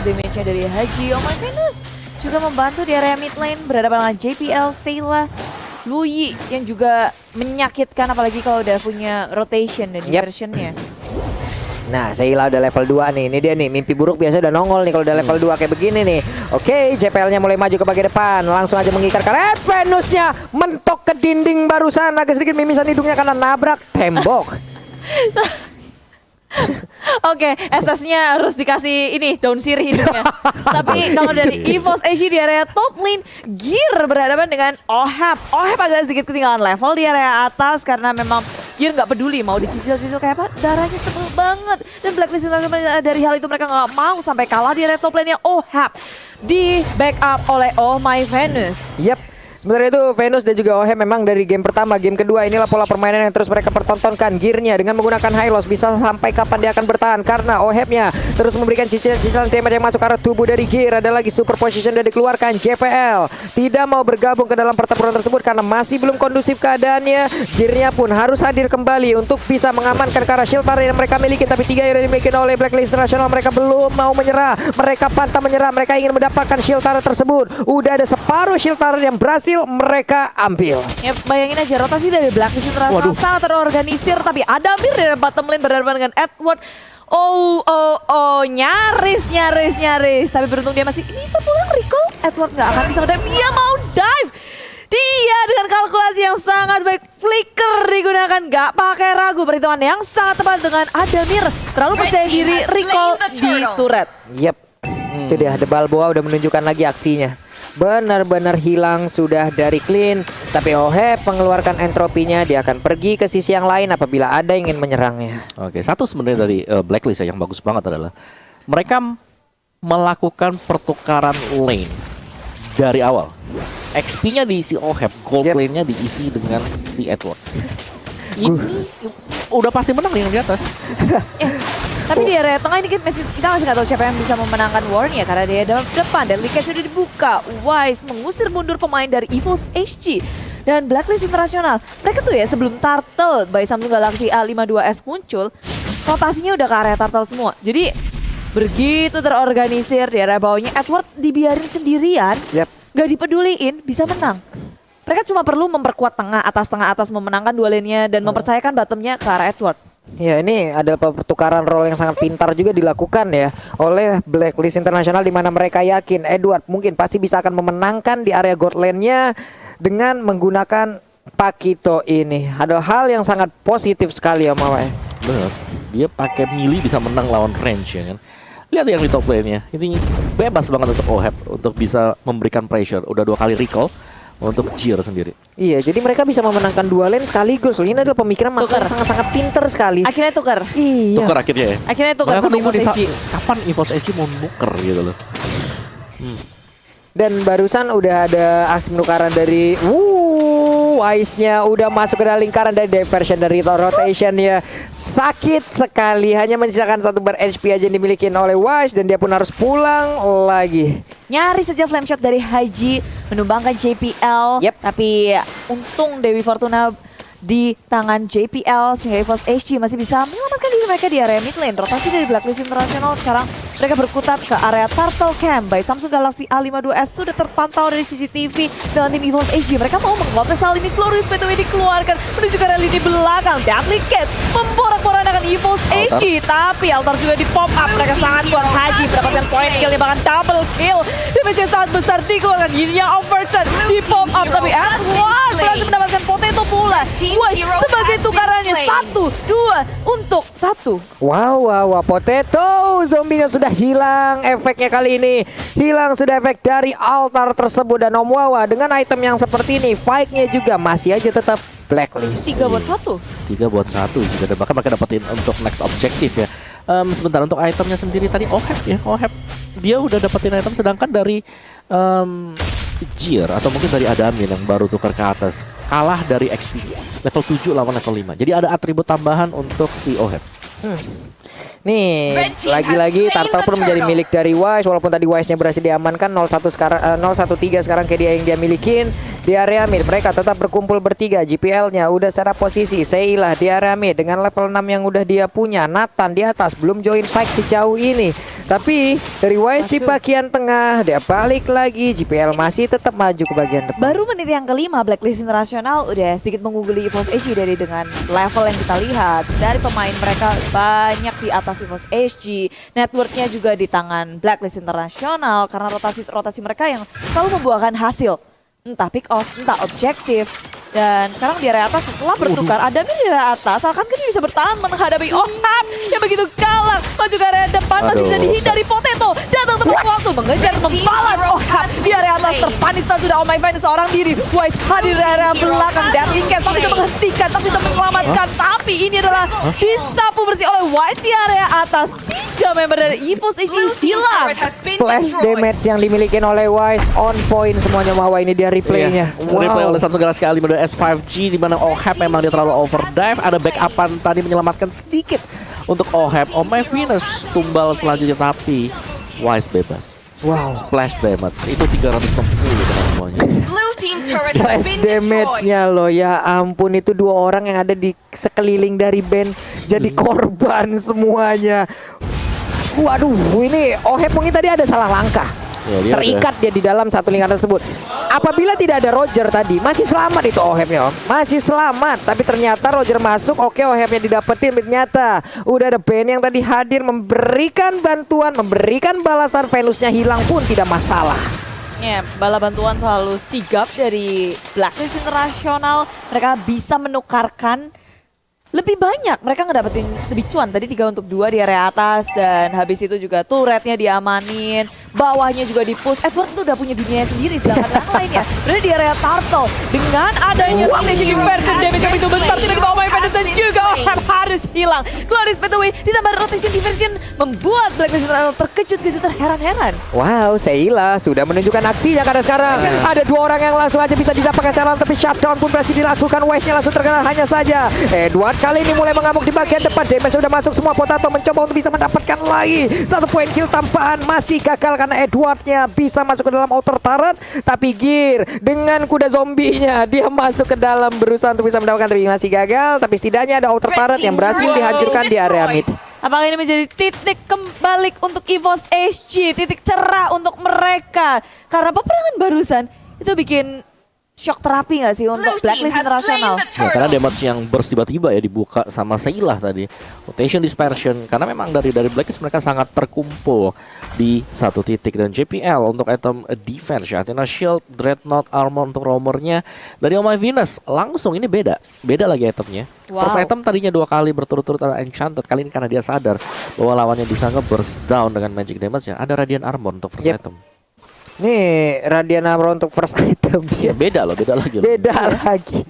damage-nya dari Haji. Oh my goodness. Juga membantu di area mid lane berhadapan dengan JPL, Sayla, Luyi yang juga menyakitkan apalagi kalau udah punya rotation dan diversionnya. Nah, Sayla udah level 2 nih. Ini dia nih, mimpi buruk biasa udah nongol nih kalau udah level 2 kayak begini nih. Oke, JPL-nya mulai maju ke bagian depan. Langsung aja mengikarkan. Venus-nya mentok ke dinding barusan. Agak sedikit mimisan hidungnya karena nabrak tembok. Oke, SS-nya harus dikasih ini daun sirih hidungnya. Tapi kalau dari EVOS Asia di area top lane, Gear berhadapan dengan Ohap. Ohap agak sedikit ketinggalan level di area atas karena memang Gear nggak peduli mau dicicil-cicil kayak apa, darahnya tebel banget. Dan Blacklist dari hal itu mereka nggak mau sampai kalah di area top lane-nya Ohap. Di backup oleh Oh My Venus. Yap. Sementara itu Venus dan juga Ohep memang dari game pertama, game kedua inilah pola permainan yang terus mereka pertontonkan. Gearnya dengan menggunakan high loss bisa sampai kapan dia akan bertahan karena Ohepnya terus memberikan cicilan-cicilan damage yang masuk ke arah tubuh dari Gear. Ada lagi super position yang dikeluarkan. JPL tidak mau bergabung ke dalam pertempuran tersebut karena masih belum kondusif keadaannya. Gearnya pun harus hadir kembali untuk bisa mengamankan ke arah shield yang mereka miliki. Tapi 3 yang dimiliki oleh Blacklist International mereka belum mau menyerah. Mereka pantang menyerah. Mereka ingin mendapatkan shield tersebut. Udah ada separuh shield yang berhasil mereka ambil. Ya, bayangin aja rotasi dari Blacklist International sangat terorganisir, tapi ada Amir dari bottom lane berhadapan dengan Edward. Nyaris. Tapi beruntung dia masih bisa pulang recall. Edward nggak akan bisa ngedive. Dia mau dive. Dia dengan kalkulasi yang sangat baik, flicker digunakan, nggak pakai ragu, perhitungan yang sangat tepat dengan Adamir. Terlalu percaya diri, recall di turret. Yep, itu dia, The Balboa udah menunjukkan lagi aksinya. Benar-benar hilang sudah dari clean. Tapi Ohep mengeluarkan entropinya. Dia akan pergi ke sisi yang lain apabila ada yang ingin menyerangnya. Oke, satu sebenarnya dari Blacklist ya yang bagus banget adalah mereka melakukan pertukaran lane dari awal. XP-nya diisi Ohep, gold lane-nya diisi dengan si Edward. Ini udah pasti menang yang di atas. Tapi di area tengah ini kita masih nggak tahu siapa yang bisa memenangkan war-nya karena dia dalam depan dan Liket sudah dibuka. Wise mengusir mundur pemain dari EVOS HG dan Blacklist International. Mereka tuh ya sebelum Turtle by Samsung Galaxy A52s muncul, rotasinya udah ke area Turtle semua. Jadi begitu terorganisir di area bawahnya, Edward dibiarin sendirian, nggak dipeduliin, bisa menang. Mereka cuma perlu memperkuat tengah atas memenangkan dua lane-nya dan mempercayakan bottomnya ke arah Edward. Ya, ini ada pertukaran role yang sangat pintar juga dilakukan ya oleh Blacklist International, di mana mereka yakin Edward mungkin pasti bisa akan memenangkan di area god lane-nya dengan menggunakan Pakito ini. Ada hal yang sangat positif sekali ya Mawai. Benar. Dia pakai melee bisa menang lawan range ya kan. Lihat yang di top lane-nya. Ini bebas banget untuk Ohep untuk bisa memberikan pressure. Udah 2 kali recall untuk Gear sendiri. Iya, jadi mereka bisa memenangkan 2 lane sekaligus. Ini adalah pemikiran yang sangat-sangat pinter sekali. Akhirnya tukar. Iya. Tukar akhirnya ya. Akhirnya tukar sama EVOS SG. Kapan EVOS SG mau nuker gitu loh. Dan barusan udah ada aksi penukaran dari Wise-nya udah masuk ke dalam lingkaran dari diversion dari rotation-nya. Sakit sekali, hanya menyisakan 1 bar HP aja yang dimiliki oleh Wise dan dia pun harus pulang lagi. Nyaris saja flame shot dari Haji menumbangkan JPL. Tapi untung Dewi Fortuna di tangan JPL sehingga EVOS HG masih bisa menyelamatkan diri mereka di area mid lane. Rotasi dari Blacklist International sekarang mereka berkutat ke area Turtle Camp by Samsung Galaxy A52s sudah terpantau dari CCTV dengan tim EVOS HG. Mereka mau mengotes hal ini. Glorious BTW dikeluarkan menuju ke area lini belakang. Deadly Cats memporak-porandakan EVOS HG, tapi altar juga di pop up. Mereka sangat kuat. Haji mendapatkan point killnya, bahkan double kill. Damage yang sangat besar dikeluarkan. Yinnya Overcharge di pop up, tapi Edward berhasil mendapatkan potato pula. Sebagai tukarannya 1, 2 untuk 1. Wow, potato zombinya sudah hilang efeknya kali ini. Hilang sudah efek dari altar tersebut. Dan Om Wawa dengan item yang seperti ini, fight-nya juga masih aja tetap Blacklist. 3 buat 1. 3 buat 1 juga, dan bahkan mereka dapetin untuk next objektif ya. Sebentar untuk itemnya sendiri tadi Ohep ya. Ohep dia udah dapetin item, sedangkan dari Gear atau mungkin dari Adamin yang baru tukar ke atas kalah dari XP level 7 lawan level 5. Jadi ada atribut tambahan untuk si Ohep. Nih, lagi-lagi Turtle pun menjadi milik dari Wise. Walaupun tadi Wise-nya berhasil diamankan 0-1 sekarang 0-1-3 sekarang kayak dia yang dia milikin. di area mid. Mereka tetap berkumpul bertiga. JPL-nya udah secara posisi. Seilah di area mid dengan level 6 yang udah dia punya. Nathan di atas belum join fight sejauh ini. Tapi dari Wise di bagian tengah dia balik lagi. JPL masih tetap maju ke bagian depan. Baru menit yang kelima Blacklist Internasional udah sedikit mengungguli EVOS SG dari dengan level yang kita lihat. Dari pemain mereka banyak di atas EVOS SG. Networknya juga di tangan Blacklist Internasional karena rotasi mereka yang selalu membuahkan hasil. Entah pick off, entah objektif. Dan sekarang di area atas setelah bertukar, Adamir di area atas, akan dia bisa bertahan menghadapi Oham yang begitu galak. Maju ke area depan, masih bisa dihindari Potato. Datang tepat waktu, mengejar, membalas Oham di area atas. Terpanis sudah Oh My Fan seorang diri. Wise hadir di area belakang. Deadly Cast tak bisa menghentikan, tak bisa menyelamatkan. Tapi ini adalah disapu bersih oleh Wise di area atas. 3 member dari EVOS SG hilang. Splash damage yang dimiliki oleh Wise on point semuanya. Wah, ini dia replaynya. Replay oleh satu negara sekali dari S5G di mana Ohab memang dia terlalu overdrive. Ada backupan tadi menyelamatkan sedikit untuk Ohab. Oh My Venus tumbal selanjutnya tapi Wise bebas. Wow, Splash damage itu 360 semuanya. splash damage-nya loh, ya ampun, itu 2 orang yang ada di sekeliling dari band jadi korban semuanya. Waduh, ini Ohab mungkin tadi ada salah langkah. Ya, dia Terikat dia di dalam satu lingkaran tersebut. Apabila tidak ada Roger tadi, masih selamat itu Ohab-nya, Om. Masih selamat, tapi ternyata Roger masuk, oke Ohab-nya didapetin, ternyata udah ada band yang tadi hadir memberikan bantuan, memberikan balasan. Venusnya hilang pun tidak masalah. Ya, bala bantuan selalu sigap dari Blacklist Internasional. Mereka bisa menukarkan lebih banyak, mereka ngedapetin lebih cuan. Tadi 3 untuk 2 di area atas. Dan habis itu juga turretnya diamanin, bawahnya juga di-push. Edward tuh udah punya dunia sendiri. Sedangkan yang lainnya berada di area Turtle. Dengan adanya rotation diversion damage yang begitu besar, tiba-tiba Oh My Fan dan juga Ohab harus hilang. Glorious by the way, ditambah rotation diversion membuat Blacklist International terkejut-kejut, terheran-heran. Wow, Sheila sudah menunjukkan aksinya karena sekarang ada 2 orang yang langsung aja bisa didapatkan sekarang, tapi shutdown pun berhasil dilakukan. Wise-nya langsung terkena hanya saja Edward kali ini mulai mengamuk di bagian depan. Damage sudah masuk semua. Potato mencoba untuk bisa mendapatkan lagi 1 poin kill tambahan, masih gagal karena Edwardnya bisa masuk ke dalam outer turret. Tapi Gear dengan kuda zombinya dia masuk ke dalam berusaha untuk bisa mendapatkan, tapi masih gagal. Tapi setidaknya ada outer turret yang berhasil dihancurkan di area mid. Apakah ini menjadi titik kembali untuk EVOS SG, titik cerah untuk mereka? Karena peperangan barusan itu bikin shock terapi nggak sih untuk Blacklist Internasional? Ya, karena damage yang burst tiba-tiba ya dibuka sama Seilah tadi. Rotation dispersion karena memang dari Blacklist mereka sangat terkumpul di satu titik. Dan JPL untuk item defense ya, Athena Shield, Dreadnought Armor untuk roamernya dari Oh My Venus. Langsung ini beda lagi itemnya. Wow. First item tadinya 2 kali berturut-turut ada Enchanted. Kali ini karena dia sadar bahwa lawannya bisa nge-burst down dengan magic damage ya, ada Radiant Armor untuk first item. Nih Radiant Armor untuk first item Ya beda lagi. Beda lagi.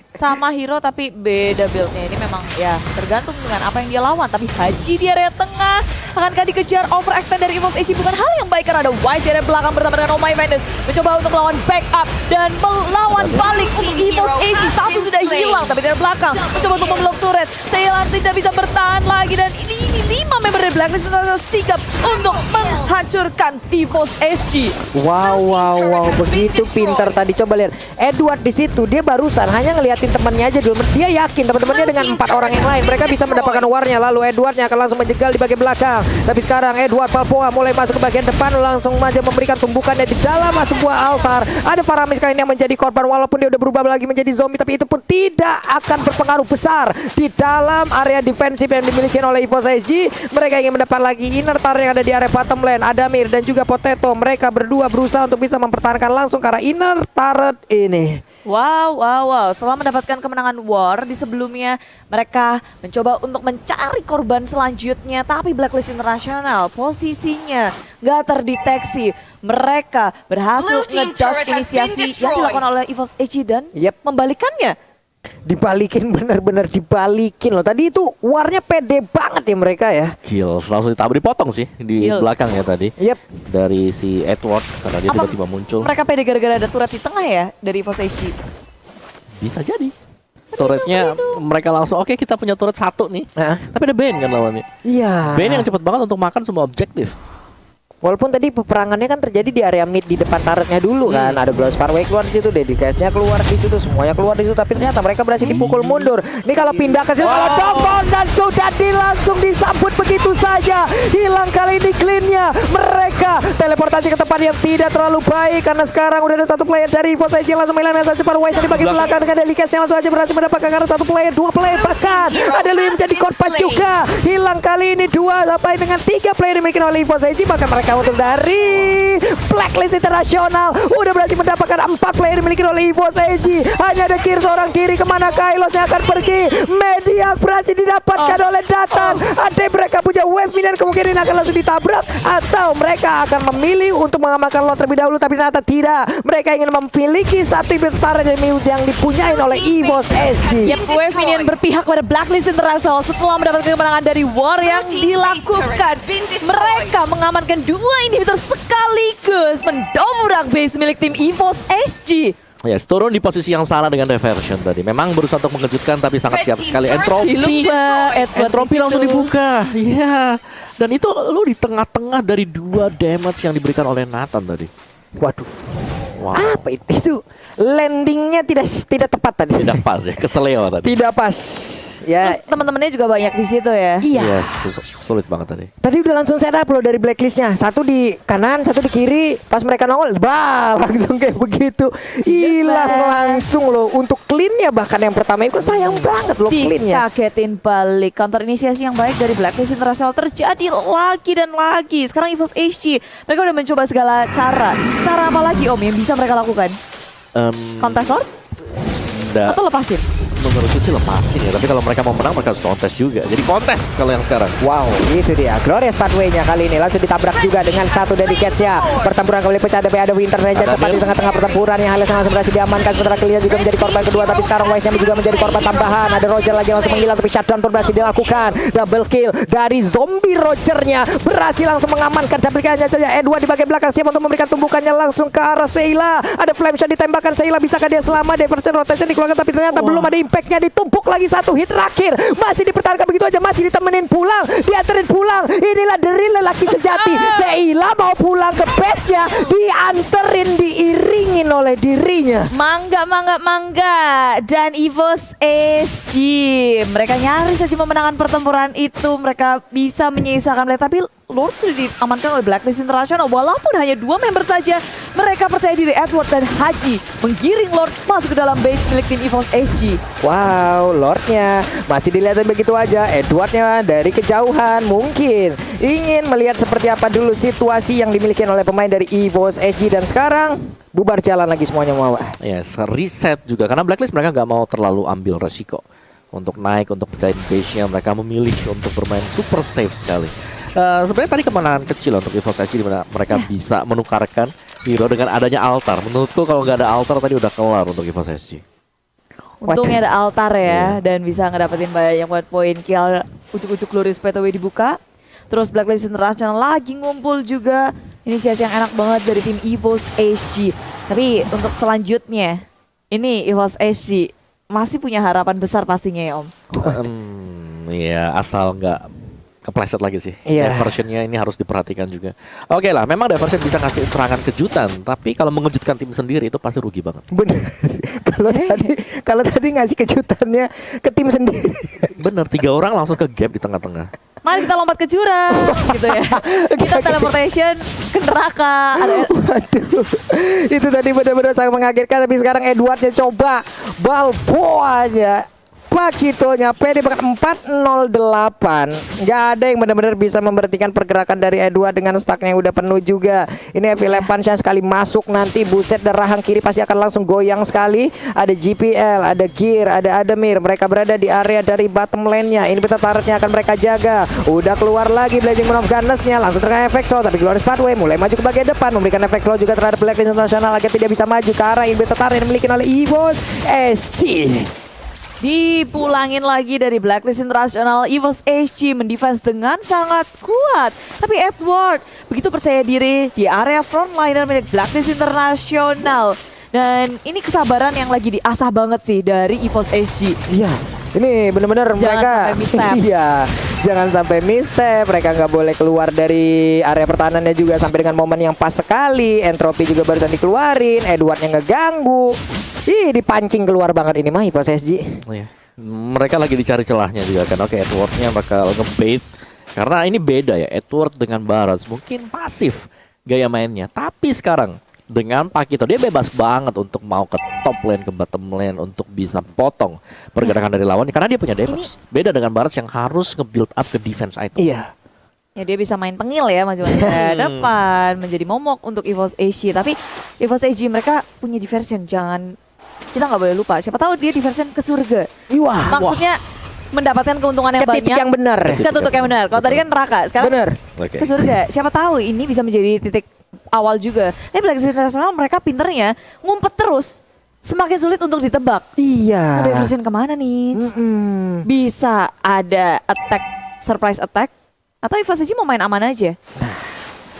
Sama hero tapi beda build-nya. Ini memang ya tergantung dengan apa yang dia lawan. Tapi Haji di area tengah, akankah dikejar overextend dari EVOS SG? Bukan hal yang baik karena ada Wise di area belakang bersama dengan Oh My Venus mencoba untuk melawan backup dan melawan balik untuk EVOS SG. Satu sudah hilang tapi dari belakang mencoba untuk memblok turret. Seilan tidak bisa bertahan lagi dan ini 5 member dari Blacklist International sikap untuk menghancurkan EVOS SG. Wow, begitu pintar tadi. Coba lihat Edward di situ, dia barusan hanya ngeliatin temannya aja dulu. Dia yakin teman-temannya dengan 4 orang yang lain mereka bisa mendapatkan warnya. Lalu Edwardnya akan langsung menjegal di bagian belakang. Tapi sekarang Edward Palpoa mulai masuk ke bagian depan, langsung aja memberikan tumbukannya di dalam sebuah altar. Ada Faramis kali ini yang menjadi korban walaupun dia udah berubah lagi menjadi zombie, tapi itu pun tidak akan berpengaruh besar di dalam area defensif yang dimiliki oleh EVOS SG. Mereka ingin mendapat lagi inner turret yang ada di area bottom lane. Adamir dan juga Potato, mereka berdua berusaha untuk bisa mempertahankan langsung ke arah inner turret ini. Wow. Setelah mendapatkan kemenangan war di sebelumnya, mereka mencoba untuk mencari korban selanjutnya. Tapi Blacklist Internasional posisinya nggak terdeteksi. Mereka berhasil nge-dodge inisiasi yang dilakukan oleh EVOS SG dan membalikannya. Dibalikin, benar-benar dibalikin loh. Tadi itu warnya pede banget ya mereka ya. Kills langsung dipotong sih di belakang ya tadi. Dari si Edward karena dia tiba-tiba muncul. Mereka pede gara-gara ada turret di tengah ya dari EVOS SG. Bisa jadi. Turretnya mereka langsung oke, kita punya turret 1 nih. Tapi ada Bane kan lawannya. Iya. Bane yang cepet banget untuk makan semua objektif. Walaupun tadi peperangannya kan terjadi di area mid di depan turretnya dulu kan. Ada Glow Sparway keluar di situ, Dedicastnya keluar di situ, semuanya keluar di situ. Tapi ternyata mereka berhasil dipukul mundur. Ini kalau pindah ke situ, kalau Dokon dan sudah langsung disambut begitu saja. Hilang kali ini cleannya. Mereka teleportasi ke tempat yang tidak terlalu baik karena sekarang udah ada satu player dari EVOS SG langsung hilang dengan Sparway di bagian belakang dengan Dedicastnya langsung aja berhasil mendapatkan karena satu player, dua player bahkan ada Lui menjadi korban juga. Hilang kali ini 2 sampai dengan 3 player dimiliki oleh EVOS SG, bahkan mereka untuk dari Blacklist Internasional udah berhasil mendapatkan 4 player dimiliki oleh EVOS SG. Hanya ada Gear seorang diri, kemana Kailos yang akan pergi. Mediak berhasil didapatkan oleh Datan. Ada mereka punya wave minion, kemungkinan akan langsung ditabrak atau mereka akan memilih untuk mengamankan lot terlebih dahulu, tapi ternyata tidak. Mereka ingin memiliki satu inventaris yang dipunyai oleh EVOS SG. Yep, wave minion berpihak pada Blacklist International setelah mendapatkan kemenangan dari War yang dilakukan. Mereka mengamankan 2 inhibitor sekaligus mendobrak base milik tim EVOS SG. Yes, turun di posisi yang salah dengan Diversion tadi. Memang berusaha untuk mengejutkan tapi sangat siap sekali. Entropy langsung dibuka. Iya. Dan itu lu di tengah-tengah dari 2 damage yang diberikan oleh Nathan tadi. Waduh. Wow. Apa itu? Landingnya tidak tepat tadi. Tidak pas ya, keseleo tadi. Tidak pas. Ya. Terus teman-temannya juga banyak di situ ya. Iya. Yes, sulit banget tadi. Tadi udah langsung set up loh dari Blacklistnya. Satu di kanan, satu di kiri. Pas mereka nongol, langsung kayak begitu. Hilang langsung loh. Untuk cleannya bahkan yang pertama itu sayang banget loh cleannya. Dikagetin balik. Counter inisiasi yang baik dari Blacklist International terjadi lagi dan lagi. Sekarang EVOS SG, mereka udah mencoba segala cara. Cara apa lagi Om yang bisa mereka lakukan? Kontes Lord? Atau lepasin? Menurutku sih lepasin ya, tapi kalau mereka mau menang mereka harus kontes juga. Jadi kontes kalau yang sekarang. Wow, itu dia Glorious Pathway-nya kali ini langsung ditabrak juga dengan satu Dedicats-nya. Pertempuran kembali pecah, ada Winter Legend tepat di tengah-tengah pertempuran yang Hales langsung berhasil diamankan. Sementara Clear juga menjadi korban kedua, tapi sekarang Wise-nya juga menjadi korban tambahan. Ada Roger lagi langsung menghilang, tapi shutdown pun berhasil dilakukan. Double kill dari zombie Roger-nya berhasil langsung mengamankan. Dapilkannya saja Edward di bagian belakang siap untuk memberikan tumbukannya langsung ke arah Sheila. Ada flame shot ditembakkan Sheila, bisakah dia selamat? Diversion rotation dikeluarkan, tapi ternyata belum ada impact-nya. Ditumpuk lagi satu hit terakhir, masih dipertahankan begitu aja, masih ditemenin pulang, dianterin pulang. Inilah dari lelaki sejati. Sheila mau pulang ke base-nya, dianterin, diiringin oleh dirinya. Mangga. Dan EVOS SG, mereka nyaris saja memenangkan pertempuran itu. Mereka bisa menyisakan mereka, tapi Lord sudah diamankan oleh Blacklist International. Walaupun hanya 2 member saja, mereka percaya diri. Edward dan Haji menggiring Lord masuk ke dalam base milik tim EVOS SG. Wow, Lordnya masih dilihatin begitu aja. Edwardnya dari kejauhan mungkin ingin melihat seperti apa dulu situasi yang dimiliki oleh pemain dari EVOS SG. Dan sekarang bubar jalan lagi semuanya mau. Yes, reset juga karena Blacklist mereka nggak mau terlalu ambil resiko untuk naik, untuk percaya di base-nya. Mereka memilih untuk bermain super safe sekali. Sebenarnya tadi kemenangan kecil untuk EVOS SG di mana mereka bisa menukarkan hero dengan adanya altar. Menurutku kalau nggak ada altar tadi udah kelar untuk EVOS SG. Untungnya ada altar ya, dan bisa ngedapetin banyak buat poin kill. Ujuk-ujuk Glorious Pathway dibuka. Terus Blacklist International lagi ngumpul juga. Inisiasi yang enak banget dari tim EVOS SG. Tapi untuk selanjutnya, ini EVOS SG masih punya harapan besar pastinya ya Om. Iya, asal nggak kepleset lagi sih. Iya. Diversionnya ini harus diperhatikan juga. Oke lah, memang Diversion bisa kasih serangan kejutan, tapi kalau mengejutkan tim sendiri itu pasti rugi banget. Bener. Kalau tadi ngasih kejutannya ke tim sendiri. Bener, 3 orang langsung ke gap di tengah-tengah. Mari kita lompat ke jurang gitu ya. Kita teleportation ke neraka. Waduh, itu tadi benar-benar sangat mengagetkan. Tapi sekarang Edwardnya coba Balboanya, Pakitonya PD bahkan 408. Nggak ada yang benar-benar bisa memberhentikan pergerakan dari Edward dengan stacknya yang udah penuh juga. Ini Evilepansnya sekali masuk nanti, buset, dan rahang kiri pasti akan langsung goyang sekali. Ada GPL, ada Gear, ada Ademir. Mereka berada di area dari bottom lane-nya. Ini peta turretnya akan mereka jaga. Udah keluar lagi Blazing Moon of Gunness-nya, langsung terkena efek slow. Tapi Glorious Pathway mulai maju ke bagian depan, memberikan efek slow juga terhadap Blacklist International agar tidak bisa maju ke arah beta turret yang dimiliki oleh EVOS SG. Dipulangin lagi dari Blacklist International. EVOS SG mendefense dengan sangat kuat. Tapi Edward begitu percaya diri di area frontliner milik Blacklist International. Dan ini kesabaran yang lagi diasah banget sih dari EVOS SG. Iya, ini benar-benar mereka. sampai misstep. Iya, Jangan sampai misstep. Mereka nggak boleh keluar dari area pertahanannya juga sampai dengan momen yang pas sekali. Entropy juga barusan dikeluarin. Edwardnya ngeganggu. Ih, dipancing keluar banget ini mah EVOS SG. Iya. Mereka lagi dicari celahnya juga kan. Oke, Edwardnya bakal ngebait. Karena ini beda ya, Edward dengan Barats mungkin pasif gaya mainnya. Tapi sekarang dengan Pakito dia bebas banget untuk mau ke top lane, ke bottom lane, untuk bisa potong pergerakan dari lawan karena dia punya damage. Beda dengan Barats yang harus nge-build up ke defense item. Iya. Ya dia bisa main tengil ya maju ke depan, menjadi momok untuk EVOS SG. Tapi EVOS SG mereka punya diversion, kita nggak boleh lupa. Siapa tahu dia diversion ke surga. Wah, Maksudnya mendapatkan keuntungan yang ke titik banyak. yang benar. Ke titik yang benar. Kalau tadi kan neraka, sekarang Benar. Oke. ke surga. Siapa tahu ini bisa menjadi titik awal juga. Tapi Blacklist International mereka pinternya ngumpet terus. Semakin sulit untuk ditebak. Iya. Diversion kemana nih? Mm-mm. Bisa ada attack, surprise attack. Atau EVOS SG mau main aman aja.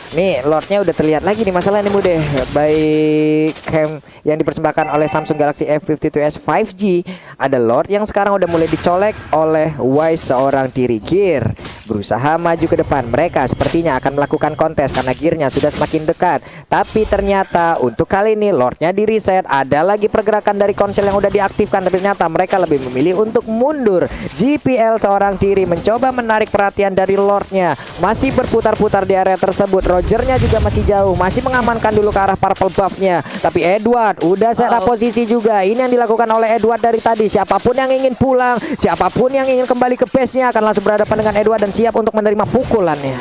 Nih Lordnya udah terlihat lagi nih masalah ini Bude. Baik cam yang dipersembahkan oleh Samsung Galaxy F52s 5G. Ada Lord yang sekarang udah mulai dicolek oleh Wise seorang diri. Gear berusaha maju ke depan. Mereka sepertinya akan melakukan kontes karena gearnya sudah semakin dekat. Tapi ternyata untuk kali ini Lordnya di reset. Ada lagi pergerakan dari konsel yang udah diaktifkan. Tapi ternyata mereka lebih memilih untuk mundur. GPL seorang diri mencoba menarik perhatian dari Lordnya. Masih berputar-putar di area tersebut. Rogernya juga masih jauh, masih mengamankan dulu ke arah purple buffnya. Tapi Edward udah set up posisi juga. Ini yang dilakukan oleh Edward dari tadi. Siapapun yang ingin pulang, siapapun yang ingin kembali ke base-nya akan langsung berhadapan dengan Edward dan siap untuk menerima pukulannya.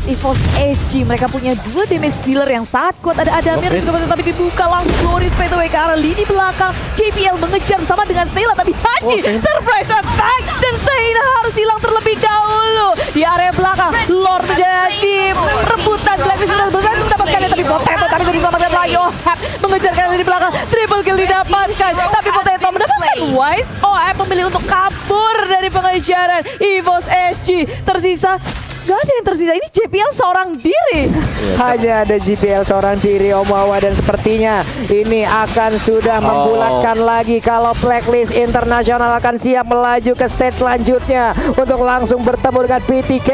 EVOS SG mereka punya 2 damage dealer yang sangat kuat. Ada Adamir dan juga Bata, tapi dibuka langsung Floris straight away ke arah lini belakang. JPL mengejar bersama dengan Sayla, tapi Haji surprise attack dan Sayla harus hilang terlebih dahulu di area belakang. Lord menjadi rebutan Blacklist sudah berhasil mendapatkannya, tapi Potato tapi sudah diselamatkan lagi. Ohep mengejar ke lini belakang, triple kill didapatkan, tapi Potato mendapatkan Wise. Ohep memilih untuk kabur dari pengejaran EVOS SG. Tersisa gak ada yang tersisa, ini JPL seorang diri. Hanya ada GPL seorang diri Omawa dan sepertinya ini akan sudah membulatkan lagi kalau Blacklist International akan siap melaju ke stage selanjutnya untuk langsung bertemu dengan BTK.